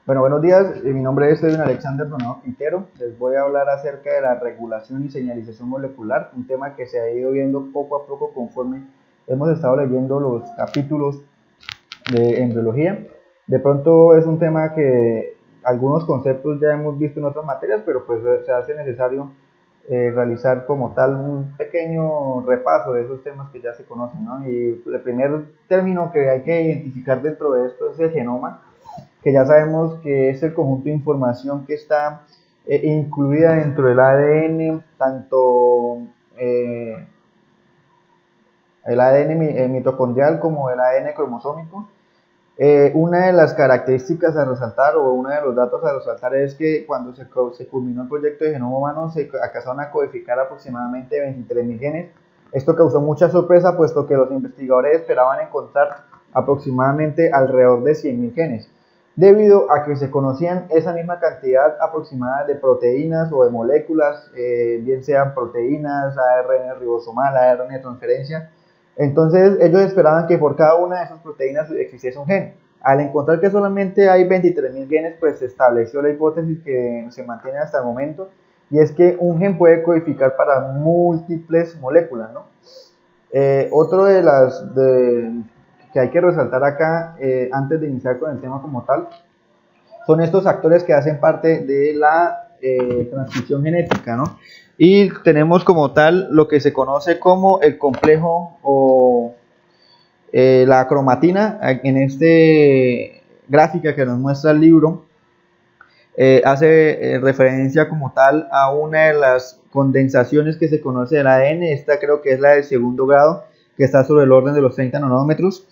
Bueno, buenos días. Mi nombre es Edwin Alexander Donado Quintero. Les voy a hablar acerca de la regulación y señalización molecular, un tema que se ha ido viendo poco a poco conforme hemos estado leyendo los capítulos de embriología. De pronto es un tema que algunos conceptos ya hemos visto en otras materias, pero pues se hace necesario realizar como tal un pequeño repaso de esos temas que ya se conocen, ¿no? Y el primer término que hay que identificar dentro de esto es el genoma, que ya sabemos que es el conjunto de información que está incluida dentro del ADN, tanto el ADN mitocondrial como el ADN cromosómico. Una de las características a resaltar o uno de los datos a resaltar es que cuando se culminó el proyecto de genoma humano se alcanzaron a codificar aproximadamente 23.000 genes. Esto causó mucha sorpresa puesto que los investigadores esperaban encontrar aproximadamente alrededor de 100.000 genes, debido a que se conocían esa misma cantidad aproximada de proteínas o de moléculas, bien sean proteínas, ARN ribosomal, ARN de transferencia. Entonces ellos esperaban que por cada una de esas proteínas existiese un gen. Al encontrar que solamente hay 23.000 genes, pues se estableció la hipótesis que se mantiene hasta el momento, y es que un gen puede codificar para múltiples moléculas, ¿no? Otro que hay que resaltar acá, antes de iniciar con el tema como tal, son estos actores que hacen parte de la transcripción genética, ¿no? Y tenemos como tal lo que se conoce como el complejo o la cromatina. En este gráfica que nos muestra el libro, hace referencia como tal a una de las condensaciones que se conoce del ADN. Esta creo que es la del segundo grado, que está sobre el orden de los 30 nanómetros.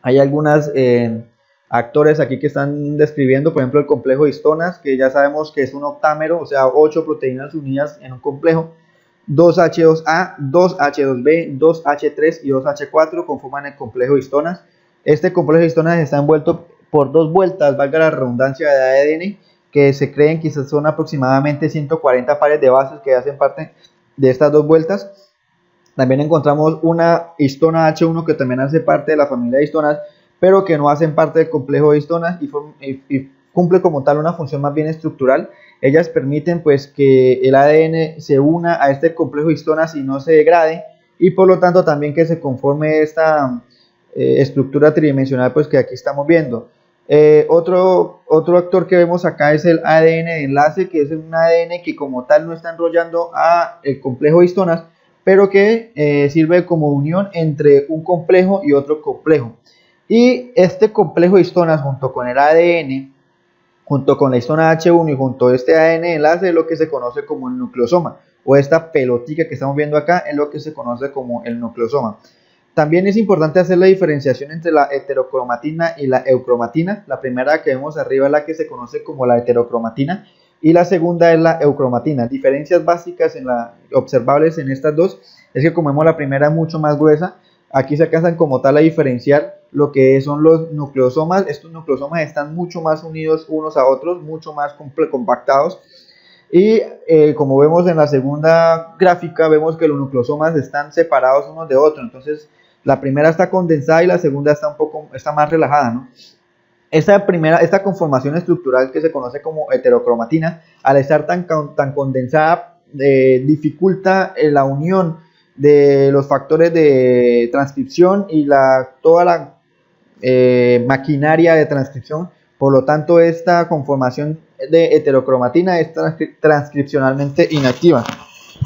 Hay algunas actores aquí que están describiendo, por ejemplo, el complejo de histonas, que ya sabemos que es un octámero, o sea, 8 proteínas unidas en un complejo. 2H2A, 2H2B, 2H3 y 2H4 conforman el complejo de histonas. Este complejo de histonas está envuelto por dos vueltas, valga la redundancia, de ADN, que se creen que son aproximadamente 140 pares de bases que hacen parte de estas dos vueltas. También encontramos una histona H1 que también hace parte de la familia de histonas, pero que no hacen parte del complejo de histonas y cumple como tal una función más bien estructural. Ellas permiten pues que el ADN se una a este complejo de histonas y no se degrade, y por lo tanto también que se conforme esta estructura tridimensional pues que aquí estamos viendo. Otro actor que vemos acá es el ADN de enlace, que es un ADN que como tal no está enrollando a el complejo de histonas, pero que sirve como unión entre un complejo y otro complejo. Y este complejo de histonas junto con el ADN, junto con la histona H1 y junto a este ADN de enlace, es lo que se conoce como el nucleosoma, o esta pelotica que estamos viendo acá es lo que se conoce como el nucleosoma. También es importante hacer la diferenciación entre la heterocromatina y la eucromatina. La primera que vemos arriba es la que se conoce como la heterocromatina y la segunda es la eucromatina. Diferencias básicas observables en estas dos es que, como vemos, la primera es mucho más gruesa. Aquí se alcanzan como tal a diferenciar lo que son los nucleosomas. Estos nucleosomas están mucho más unidos unos a otros, mucho más compactados. Y como vemos en la segunda gráfica, vemos que los nucleosomas están separados unos de otros. Entonces la primera está condensada y la segunda está más relajada, ¿no? Esta conformación estructural que se conoce como heterocromatina, al estar tan condensada, dificulta la unión de los factores de transcripción y toda la maquinaria de transcripción. Por lo tanto, esta conformación de heterocromatina es transcripcionalmente inactiva,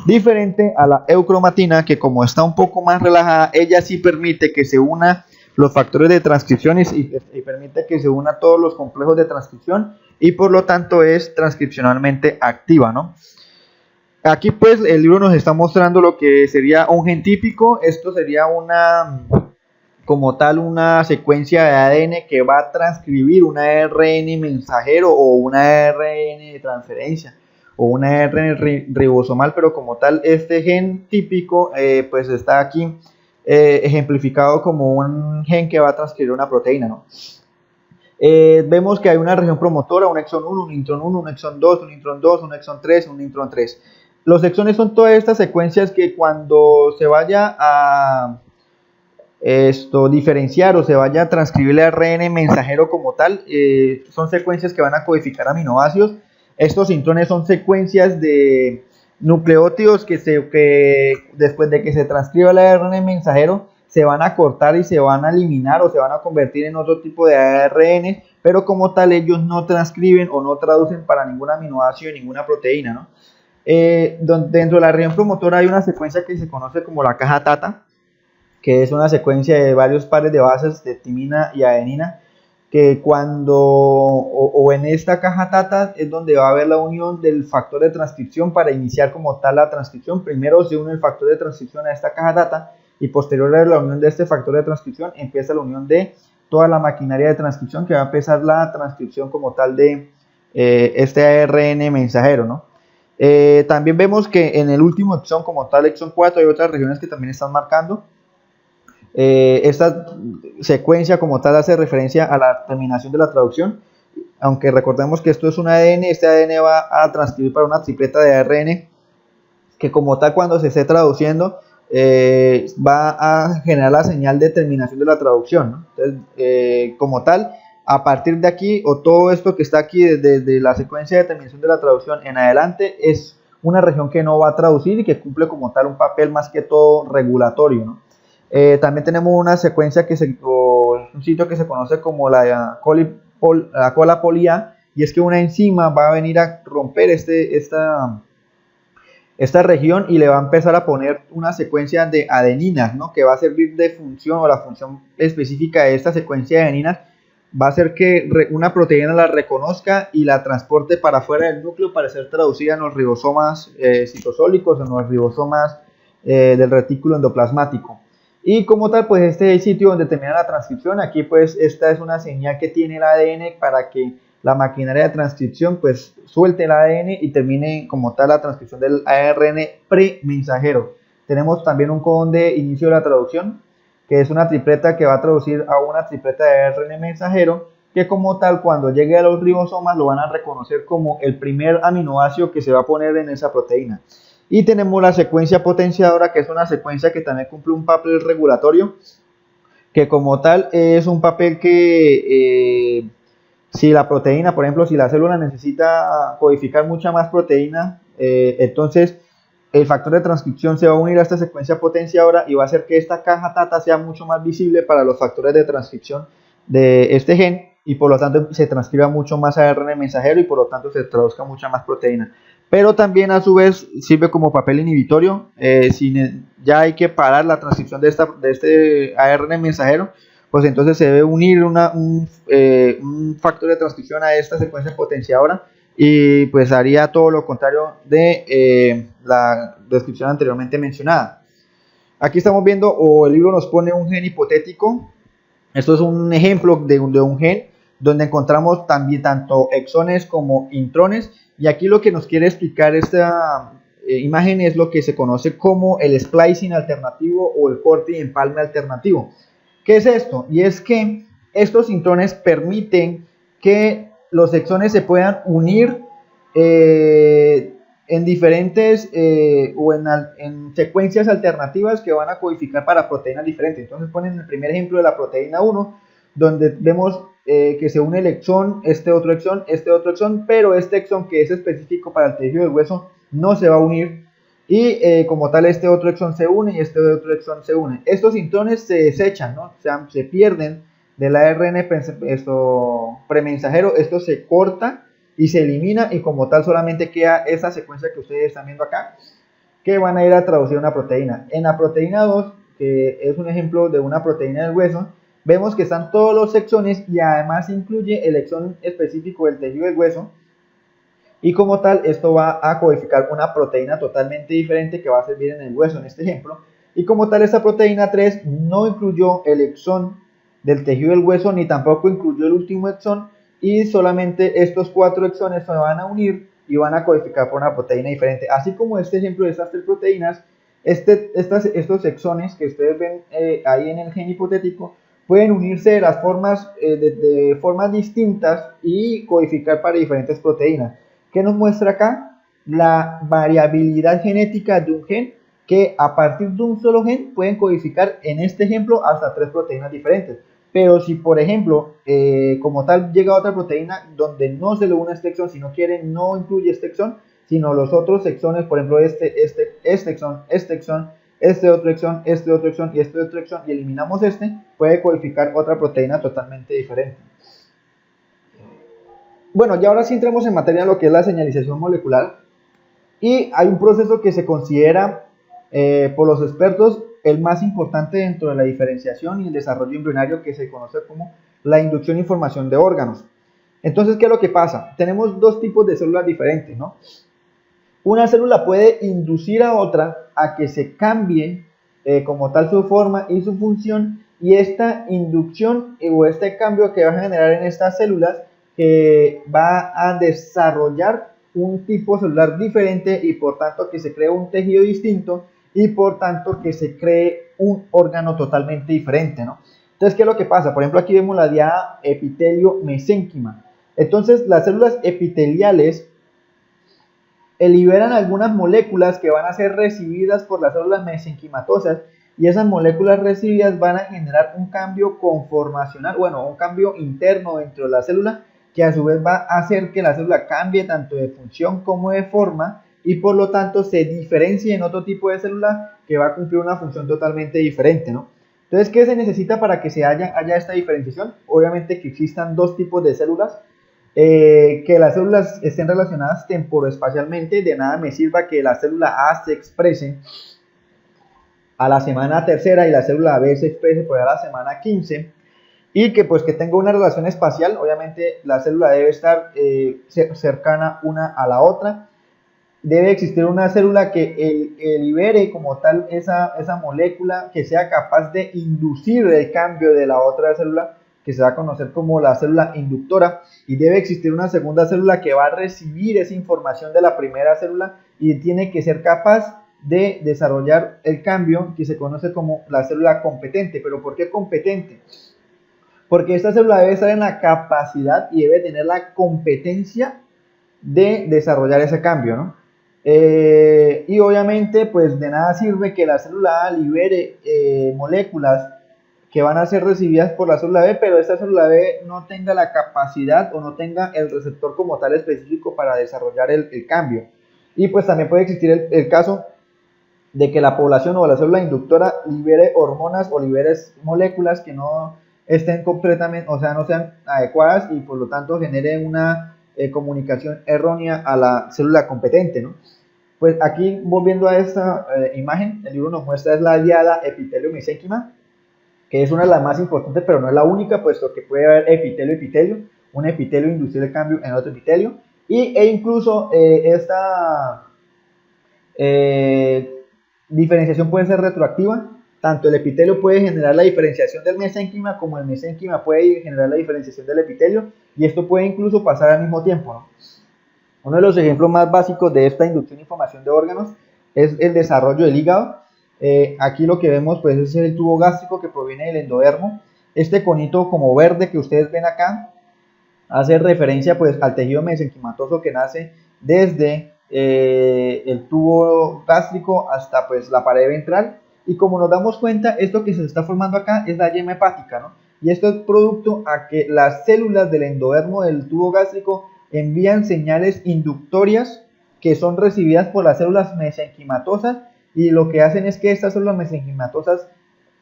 diferente a la eucromatina, que como está un poco más relajada, ella sí permite que se una los factores de transcripción y permite que se una todos los complejos de transcripción, y por lo tanto es transcripcionalmente activa, ¿no? Aquí pues el libro nos está mostrando lo que sería un gen típico. Esto sería como tal una secuencia de ADN que va a transcribir un ARN mensajero o un ARN de transferencia o un ARN ribosomal, pero como tal este gen típico pues está aquí ejemplificado como un gen que va a transcribir una proteína, ¿no? Vemos que hay una región promotora, un exón 1, un intrón 1, un exón 2, un intrón 2, un exón 3, un intrón 3. Los exones son todas estas secuencias que cuando se vaya diferenciar o se vaya a transcribir el ARN mensajero como tal. Son secuencias que van a codificar aminoácidos. Estos intrones son secuencias de nucleótidos que después de que se transcriba el ARN mensajero se van a cortar y se van a eliminar o se van a convertir en otro tipo de ARN, pero como tal ellos no transcriben o no traducen para ningún aminoácido y ninguna proteína, ¿no? Dentro de la región promotora hay una secuencia que se conoce como la caja TATA, que es una secuencia de varios pares de bases de timina y adenina, que en esta caja TATA es donde va a haber la unión del factor de transcripción para iniciar como tal la transcripción. Primero se une el factor de transcripción a esta caja TATA y posterior a la unión de este factor de transcripción empieza la unión de toda la maquinaria de transcripción, que va a empezar la transcripción como tal de este ARN mensajero, ¿no? También vemos que en el último exón como tal, exón 4, hay otras regiones que también están marcando. Esta secuencia como tal hace referencia a la terminación de la traducción, aunque recordemos que esto es un ADN. Este ADN va a transcribir para una tripleta de ARN que como tal cuando se esté traduciendo va a generar la señal de terminación de la traducción, ¿no? Entonces, como tal, a partir de aquí o todo esto que está aquí desde la secuencia de terminación de la traducción en adelante es una región que no va a traducir y que cumple como tal un papel más que todo regulatorio, ¿no? También tenemos una secuencia un sitio que se conoce como la cola poli-A, y es que una enzima va a venir a romper esta región y le va a empezar a poner una secuencia de adeninas, ¿no? Que va a servir de función, o la función específica de esta secuencia de adeninas va a hacer que una proteína la reconozca y la transporte para afuera del núcleo para ser traducida en los ribosomas citosólicos, en los ribosomas del retículo endoplasmático. Y como tal, pues este es el sitio donde termina la transcripción. Aquí pues esta es una señal que tiene el ADN para que la maquinaria de transcripción pues suelte el ADN y termine como tal la transcripción del ARN premensajero. Tenemos también un codón de inicio de la traducción, que es una tripleta que va a traducir a una tripleta de ARN mensajero, que como tal cuando llegue a los ribosomas lo van a reconocer como el primer aminoácido que se va a poner en esa proteína. Y tenemos la secuencia potenciadora, que es una secuencia que también cumple un papel regulatorio, que como tal es un papel que si la proteína, por ejemplo, si la célula necesita codificar mucha más proteína, entonces el factor de transcripción se va a unir a esta secuencia potenciadora y va a hacer que esta caja TATA sea mucho más visible para los factores de transcripción de este gen, y por lo tanto se transcriba mucho más ARN mensajero y por lo tanto se traduzca mucha más proteína. Pero también a su vez sirve como papel inhibitorio. Si ya hay que parar la transcripción de este ARN mensajero, pues entonces se debe unir un factor de transcripción a esta secuencia potenciadora, y pues haría todo lo contrario de la descripción anteriormente mencionada. Aquí estamos viendo, o el libro nos pone un gen hipotético. Esto es un ejemplo de un gen donde encontramos también tanto exones como intrones, y aquí lo que nos quiere explicar esta imagen es lo que se conoce como el splicing alternativo o el corte y empalme alternativo. ¿Qué es esto? Y es que estos intrones permiten que los exones se puedan unir en diferentes o en secuencias alternativas que van a codificar para proteínas diferentes. Entonces ponen el primer ejemplo de la proteína 1, donde vemos que se une el exón, este otro exón, pero este exón que es específico para el tejido del hueso no se va a unir, y como tal este otro exón se une y este otro exón se une. Estos intrones se desechan, ¿no? O sea, se pierden del ARN premensajero, esto se corta y se elimina, y como tal solamente queda esa secuencia que ustedes están viendo acá, que van a ir a traducir una proteína. En la proteína 2, que es un ejemplo de una proteína del hueso, vemos que están todos los exones y además incluye el exón específico del tejido del hueso, y como tal esto va a codificar una proteína totalmente diferente que va a servir en el hueso en este ejemplo. Y como tal esta proteína 3 no incluyó el exón del tejido del hueso ni tampoco incluyó el último exón, y solamente estos 4 exones se van a unir y van a codificar por una proteína diferente. Así como este ejemplo de estas 3 proteínas, estos exones que ustedes ven ahí en el gen hipotético pueden unirse de las formas, de formas distintas y codificar para diferentes proteínas. ¿Qué nos muestra acá? La variabilidad genética de un gen que a partir de un solo gen pueden codificar, en este ejemplo, hasta 3 proteínas diferentes. Pero si, por ejemplo, como tal llega otra proteína donde no se le une este exón, si no quiere, no incluye este exón, sino los otros exones, por ejemplo, este exón, este otro exón, este otro exón y este otro exón, y eliminamos este, puede codificar otra proteína totalmente diferente. Bueno, y ahora sí entramos en materia de lo que es la señalización molecular. Y hay un proceso que se considera por los expertos el más importante dentro de la diferenciación y el desarrollo embrionario, que se conoce como la inducción y formación de órganos. Entonces, ¿qué es lo que pasa? Tenemos dos tipos de células diferentes, ¿no? Una célula puede inducir a otra a que se cambie como tal su forma y su función, y esta inducción o este cambio que va a generar en estas células va a desarrollar un tipo celular diferente, y por tanto que se cree un tejido distinto, y por tanto que se cree un órgano totalmente diferente, ¿no? Entonces, ¿qué es lo que pasa? Por ejemplo, aquí vemos la diada epitelio-mesénquima. Entonces, las células epiteliales liberan algunas moléculas que van a ser recibidas por las células mesenquimatosas, y esas moléculas recibidas van a generar un cambio conformacional, bueno, un cambio interno dentro de la célula, que a su vez va a hacer que la célula cambie tanto de función como de forma, y por lo tanto se diferencie en otro tipo de célula que va a cumplir una función totalmente diferente, ¿no? Entonces, ¿qué se necesita para que se haya esta diferenciación? Obviamente que existan dos tipos de células, que las células estén relacionadas temporoespacialmente. De nada me sirva que la célula A se exprese a la semana tercera y la célula B se exprese por a la semana 15, y que pues que tenga una relación espacial. Obviamente la célula debe estar cercana una a la otra. Debe existir una célula que libere como tal esa molécula, que sea capaz de inducir el cambio de la otra célula, que se va a conocer como la célula inductora, y debe existir una segunda célula que va a recibir esa información de la primera célula y tiene que ser capaz de desarrollar el cambio, que se conoce como la célula competente. ¿Pero por qué competente? Porque esta célula debe estar en la capacidad y debe tener la competencia de desarrollar ese cambio, ¿no? Y obviamente pues de nada sirve que la célula A libere moléculas que van a ser recibidas por la célula B, pero esta célula B no tenga la capacidad o no tenga el receptor como tal específico para desarrollar el cambio. Y pues también puede existir el caso de que la población o la célula inductora libere hormonas o libere moléculas que no estén completamente, o sea, no sean adecuadas, y por lo tanto genere una comunicación errónea a la célula competente, ¿no? Pues aquí, volviendo a esta imagen, el libro nos muestra es la diada epitelio-mesénquima, que es una de las más importantes, pero no es la única, puesto que puede haber epitelio-epitelio, un epitelio inducir el cambio en otro epitelio, e incluso esta diferenciación puede ser retroactiva. Tanto el epitelio puede generar la diferenciación del mesénquima, como el mesénquima puede generar la diferenciación del epitelio, y esto puede incluso pasar al mismo tiempo, ¿no? Uno de los ejemplos más básicos de esta inducción y formación de órganos es el desarrollo del hígado. Aquí lo que vemos pues es el tubo gástrico que proviene del endodermo. Este conito como verde que ustedes ven acá hace referencia pues al tejido mesenquimatoso que nace desde el tubo gástrico hasta pues la pared ventral, y como nos damos cuenta, esto que se está formando acá es la yema hepática, ¿no? Y esto es producto a que las células del endodermo del tubo gástrico envían señales inductorias que son recibidas por las células mesenquimatosas, y lo que hacen es que estas células mesenquimatosas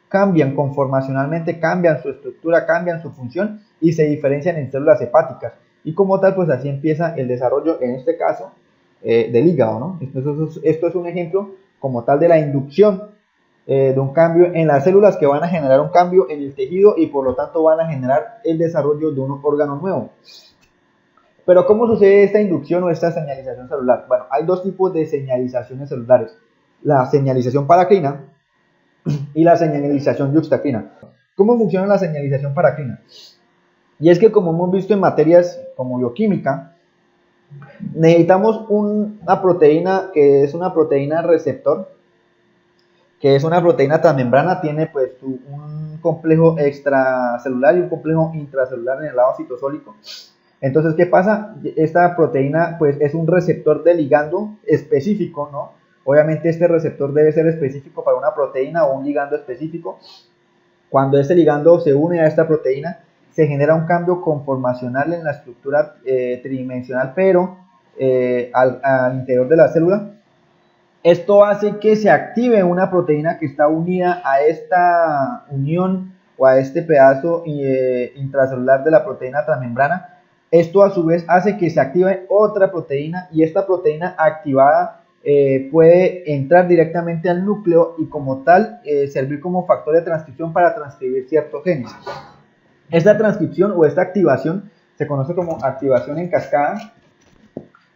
cambian conformacionalmente, cambian su estructura, cambian su función y se diferencian en células hepáticas, y como tal pues así empieza el desarrollo, en este caso del hígado, ¿no? Esto es un ejemplo como tal de la inducción de un cambio en las células que van a generar un cambio en el tejido, y por lo tanto van a generar el desarrollo de un órgano nuevo. Pero ¿cómo sucede esta inducción o esta señalización celular? Bueno, hay dos tipos de señalizaciones celulares: la señalización paracrina y la señalización yuxtacrina. ¿Cómo funciona la señalización paracrina? Y es que, como hemos visto en materias como bioquímica, necesitamos una proteína que es una proteína receptor, que es una proteína transmembrana, tiene pues un complejo extracelular y un complejo intracelular en el lado citosólico. Entonces, ¿qué pasa? Esta proteína pues es un receptor de ligando específico, ¿no? Obviamente este receptor debe ser específico para una proteína o un ligando específico. Cuando este ligando se une a esta proteína, se genera un cambio conformacional en la estructura tridimensional, pero al interior de la célula. Esto hace que se active una proteína que está unida a esta unión o a este pedazo intracelular de la proteína transmembrana. Esto a su vez hace que se active otra proteína y esta proteína activada puede entrar directamente al núcleo y como tal servir como factor de transcripción para transcribir ciertos genes. Esta transcripción o esta activación se conoce como activación en cascada.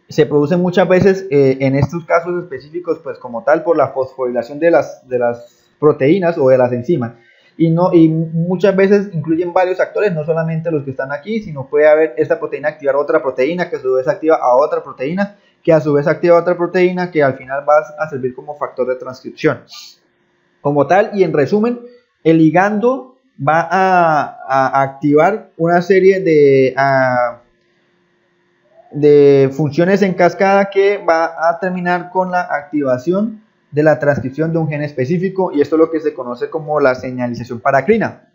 Se produce muchas veces en estos casos específicos pues como tal por la fosforilación de las proteínas o de las enzimas y muchas veces incluyen varios actores, no solamente los que están aquí, sino puede haber esta proteína activar otra proteína que a su vez activa a otra proteína que a su vez activa otra proteína que al final va a servir como factor de transcripción como tal. Y en resumen, el ligando va a activar una serie de funciones en cascada que va a terminar con la activación de la transcripción de un gen específico, y esto es lo que se conoce como la señalización paracrina.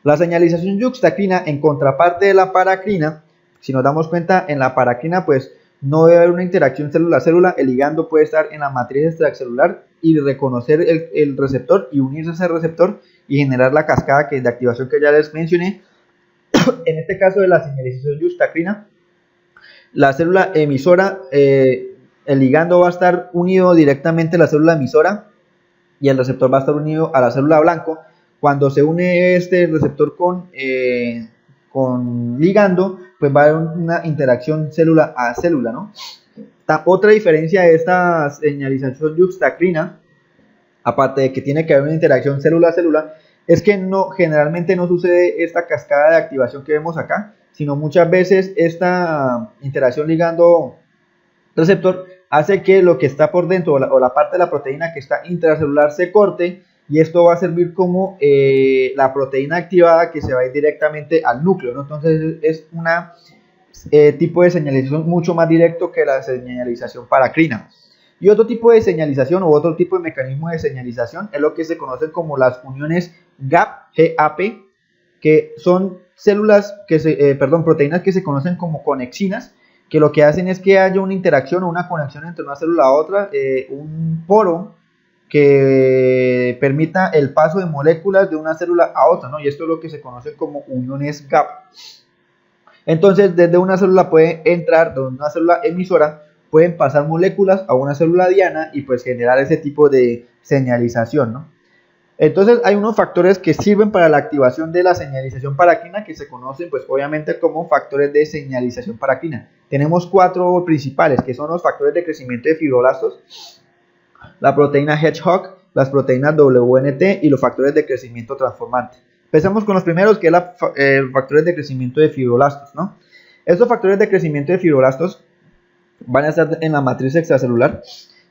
La señalización yuxtacrina, en contraparte de la paracrina, si nos damos cuenta, en la paracrina pues no debe haber una interacción célula-célula, el ligando puede estar en la matriz extracelular y reconocer el receptor y unirse a ese receptor y generar la cascada de activación que ya les mencioné. En este caso de la señalización yuxtacrina, la célula emisora, el ligando va a estar unido directamente a la célula emisora y el receptor va a estar unido a la célula blanco. Cuando se une este receptor con ligando, pues va a haber una interacción célula a célula, ¿no? Otra diferencia de esta señalización yuxtacrina, aparte de que tiene que haber una interacción célula a célula, es que generalmente no sucede esta cascada de activación que vemos acá, sino muchas veces esta interacción ligando-receptor hace que lo que está por dentro o la parte de la proteína que está intracelular se corte, y esto va a servir como la proteína activada que se va a ir directamente al núcleo, ¿no? Entonces es un tipo de señalización mucho más directo que la señalización paracrina. Y otro tipo de señalización o otro tipo de mecanismo de señalización es lo que se conocen como las uniones GAP, que son proteínas que se conocen como conexinas, que lo que hacen es que haya una interacción o una conexión entre una célula a otra, un poro que permita el paso de moléculas de una célula a otra, ¿no? Y esto es lo que se conoce como uniones GAP. Entonces, desde una célula puede entrar, de una célula emisora, pueden pasar moléculas a una célula diana y pues generar ese tipo de señalización, ¿no? Entonces hay unos factores que sirven para la activación de la señalización paracrina que se conocen pues obviamente como factores de señalización paracrina. Tenemos 4 principales, que son los factores de crecimiento de fibroblastos, la proteína Hedgehog, las proteínas WNT y los factores de crecimiento transformante. Empezamos con los primeros, que es factores de crecimiento de fibroblastos, ¿no? Estos factores de crecimiento de fibroblastos van a estar en la matriz extracelular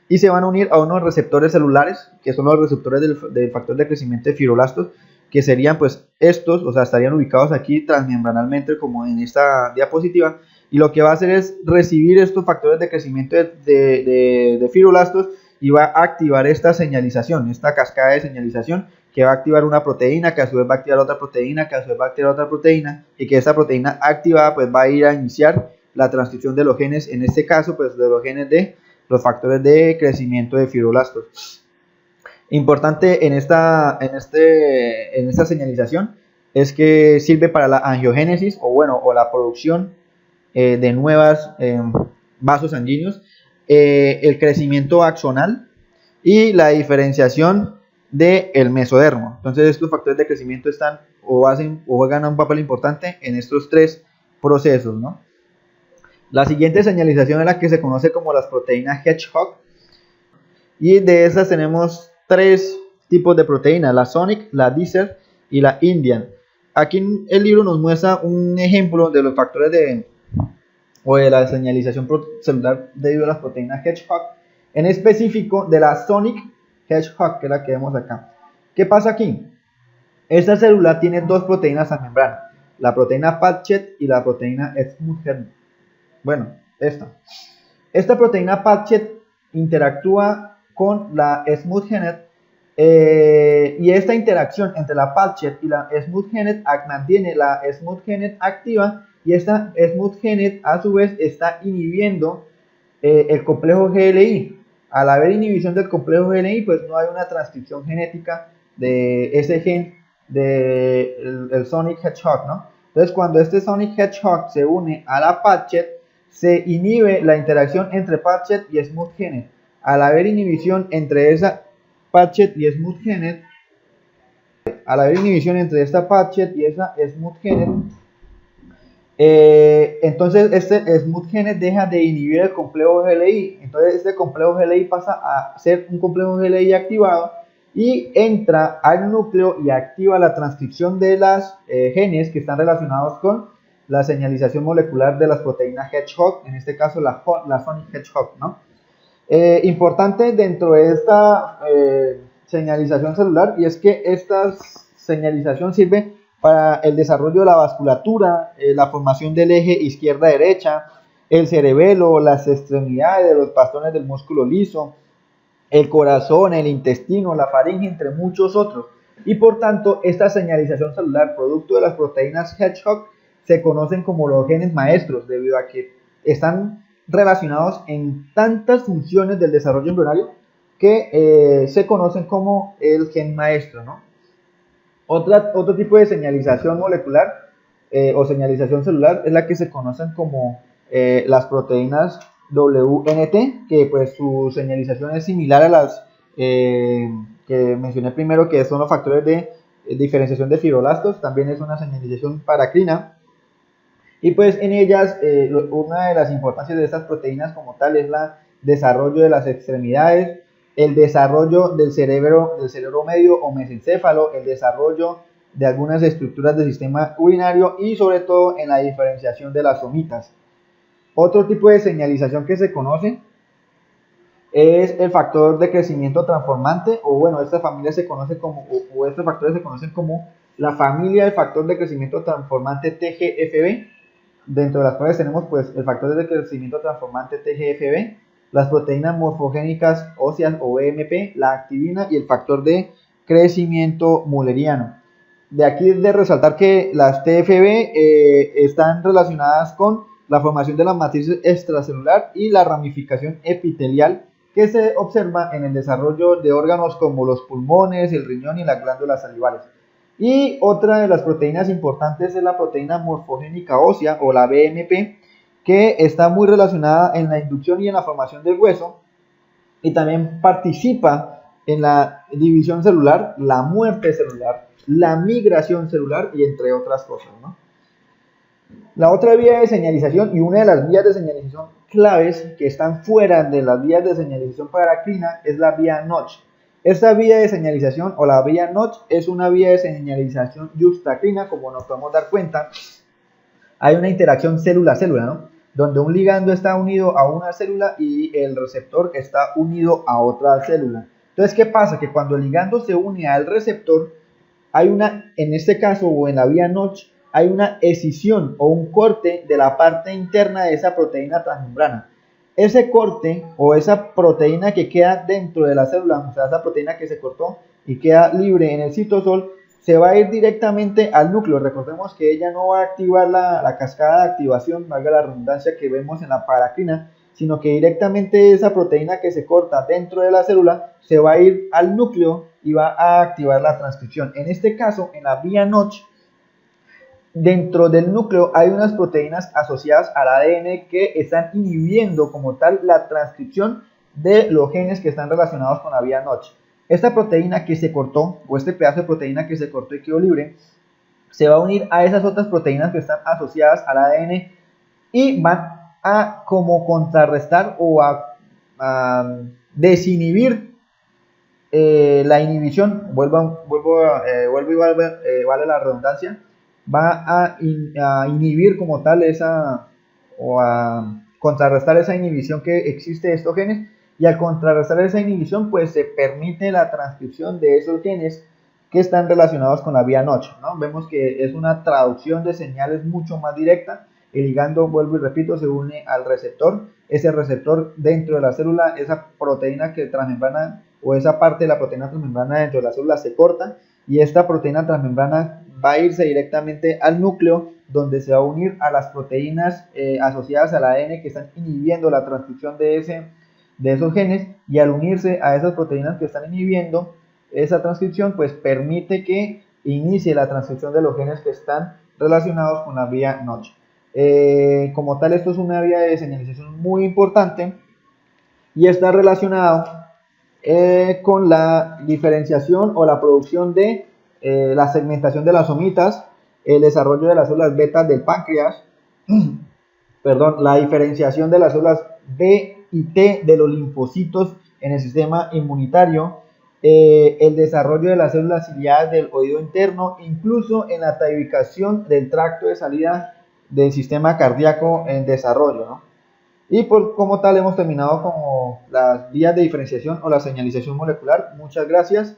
y se van a unir a unos receptores celulares, que son los receptores del factor de crecimiento de fibroblastos, que serían pues estos, o sea, estarían ubicados aquí transmembranalmente como en esta diapositiva, y lo que va a hacer es recibir estos factores de crecimiento de fibroblastos y va a activar esta señalización, esta cascada de señalización, que va a activar una proteína, que a su vez va a activar otra proteína, que a su vez va a activar otra proteína, y que esta proteína activada pues va a ir a iniciar la transcripción de los genes, en este caso pues de los genes de los factores de crecimiento de fibroblastos. Importante en esta señalización es que sirve para la angiogénesis o la producción de nuevos vasos sanguíneos, el crecimiento axonal y la diferenciación del mesodermo. Entonces estos factores de crecimiento están o juegan un papel importante en estos 3 procesos, ¿no? La siguiente señalización es la que se conoce como las proteínas Hedgehog, y de esas tenemos 3 tipos de proteínas: la Sonic, la Dicer y la Indian. Aquí el libro nos muestra un ejemplo de los factores de la señalización celular debido a las proteínas Hedgehog, en específico de la Sonic Hedgehog, que es la que vemos acá. ¿Qué pasa aquí? Esta célula tiene 2 proteínas transmembrana, la proteína Padchet y la proteína Smooth. Bueno, esta proteína Padchet interactúa con la smooth GENET, y esta interacción entre la patchet y la smooth GENET mantiene la smooth GENET activa, y esta smooth GENET a su vez está inhibiendo el complejo GLI. Al haber inhibición del complejo GLI, pues no hay una transcripción genética de ese gen del Sonic Hedgehog, ¿no? Entonces, cuando este Sonic Hedgehog se une a la patchet, se inhibe la interacción entre patchet y smooth GENET. Al haber inhibición entre esa patchet y smooth GENET, al haber inhibición entre esta patchet y esa smooth GENET, entonces este smooth GENET deja de inhibir el complejo GLI. Entonces este complejo GLI pasa a ser un complejo GLI activado y entra al núcleo y activa la transcripción de las genes que están relacionados con la señalización molecular de las proteínas Hedgehog, en este caso la Sonic Hedgehog, ¿no? Importante dentro de esta señalización celular, y es que esta señalización sirve para el desarrollo de la vasculatura, la formación del eje izquierda-derecha, el cerebelo, las extremidades, los bastones del músculo liso, el corazón, el intestino, la faringe, entre muchos otros. Y por tanto, esta señalización celular, producto de las proteínas Hedgehog, se conocen como los genes maestros, debido a que están relacionados en tantas funciones del desarrollo embrionario que se conocen como el gen maestro, ¿no? Otro tipo de señalización molecular o señalización celular es la que se conocen como las proteínas WNT, que pues su señalización es similar a las que mencioné primero, que son los factores de diferenciación de fibroblastos. También es una señalización paracrina. Y pues en ellas, una de las importancias de estas proteínas como tal es el desarrollo de las extremidades, el desarrollo del cerebro medio o mesencéfalo, el desarrollo de algunas estructuras del sistema urinario y sobre todo en la diferenciación de las somitas. Otro tipo de señalización que se conoce es el factor de crecimiento transformante, o bueno, esta familia se conoce como, o estos factores se conocen como la familia del factor de crecimiento transformante TGFB, dentro de las cuales tenemos pues el factor de crecimiento transformante TGFB, las proteínas morfogénicas óseas o BMP, la activina y el factor de crecimiento mulleriano. De aquí es de resaltar que las TFB están relacionadas con la formación de la matriz extracelular y la ramificación epitelial que se observa en el desarrollo de órganos como los pulmones, el riñón y las glándulas salivales. Y otra de las proteínas importantes es la proteína morfogénica ósea o la BMP, que está muy relacionada en la inducción y en la formación del hueso, y también participa en la división celular, la muerte celular, la migración celular y entre otras cosas, ¿no? La otra vía de señalización, y una de las vías de señalización claves que están fuera de las vías de señalización paracrina, es la vía Notch. Esta vía de señalización o la vía Notch es una vía de señalización juxtacrina, como nos podemos dar cuenta. Hay una interacción célula-célula, ¿no? Donde un ligando está unido a una célula y el receptor está unido a otra célula. Entonces, ¿qué pasa? Que cuando el ligando se une al receptor, hay una, en este caso o en la vía Notch, hay una escisión o un corte de la parte interna de esa proteína transmembrana. Ese corte o esa proteína que queda dentro de la célula, o sea, esa proteína que se cortó y queda libre en el citosol, se va a ir directamente al núcleo. Recordemos que ella no va a activar la cascada de activación, valga la redundancia, que vemos en la paracrina, sino que directamente esa proteína que se corta dentro de la célula se va a ir al núcleo y va a activar la transcripción. En este caso, en la vía Notch, dentro del núcleo hay unas proteínas asociadas al ADN que están inhibiendo como tal la transcripción de los genes que están relacionados con la vía Notch. Esta proteína que se cortó, o este pedazo de proteína que se cortó y quedó libre, se va a unir a esas otras proteínas que están asociadas al ADN y van a como contrarrestar o a desinhibir la inhibición. Vuelvo y vale la redundancia. Va a inhibir como tal esa, o a contrarrestar esa inhibición que existe de estos genes, y al contrarrestar esa inhibición pues se permite la transcripción de esos genes que están relacionados con la vía Notch, ¿no? Vemos que es una traducción de señales mucho más directa. El ligando, vuelvo y repito, se une al receptor, ese receptor dentro de la célula, esa proteína que transmembrana o esa parte de la proteína transmembrana dentro de la célula se corta y esta proteína transmembrana va a irse directamente al núcleo donde se va a unir a las proteínas asociadas al ADN que están inhibiendo la transcripción de esos genes, y al unirse a esas proteínas que están inhibiendo esa transcripción, pues permite que inicie la transcripción de los genes que están relacionados con la vía Notch. Como tal, esto es una vía de señalización muy importante y está relacionado con la diferenciación o la producción de la segmentación de las somitas, el desarrollo de las células beta del páncreas, perdón, la diferenciación de las células B y T de los linfocitos en el sistema inmunitario, el desarrollo de las células ciliadas del oído interno, incluso en la tipificación del tracto de salida del sistema cardíaco en desarrollo, ¿no? Y como tal hemos terminado como las vías de diferenciación o la señalización molecular. Muchas gracias.